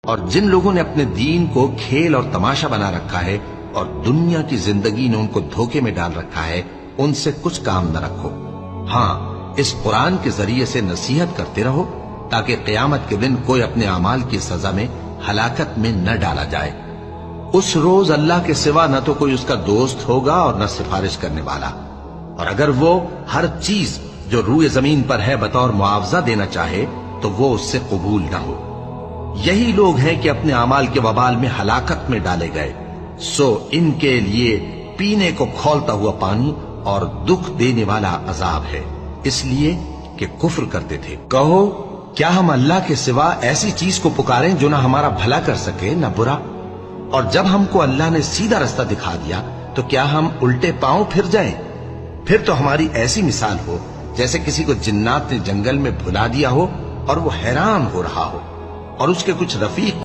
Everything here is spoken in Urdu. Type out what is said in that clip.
اور جن لوگوں نے اپنے دین کو کھیل اور تماشا بنا رکھا ہے اور دنیا کی زندگی نے ان کو دھوکے میں ڈال رکھا ہے، ان سے کچھ کام نہ رکھو۔ ہاں، اس قرآن کے ذریعے سے نصیحت کرتے رہو تاکہ قیامت کے دن کوئی اپنے اعمال کی سزا میں ہلاکت میں نہ ڈالا جائے۔ اس روز اللہ کے سوا نہ تو کوئی اس کا دوست ہوگا اور نہ سفارش کرنے والا، اور اگر وہ ہر چیز جو روئے زمین پر ہے بطور معاوضہ دینا چاہے تو وہ اس سے قبول نہ ہو۔ یہی لوگ ہیں کہ اپنے اعمال کے وبال میں ہلاکت میں ڈالے گئے، سو ان کے لیے پینے کو کھولتا ہوا پانی اور دکھ دینے والا عذاب ہے، اس لیے کہ کفر کرتے تھے۔ کہو، کیا ہم اللہ کے سوا ایسی چیز کو پکاریں جو نہ ہمارا بھلا کر سکے نہ برا؟ اور جب ہم کو اللہ نے سیدھا رستہ دکھا دیا تو کیا ہم الٹے پاؤں پھر جائیں؟ پھر تو ہماری ایسی مثال ہو جیسے کسی کو جنات نے جنگل میں بھلا دیا ہو اور وہ حیران ہو رہا ہو، اور اس کے کچھ رفیق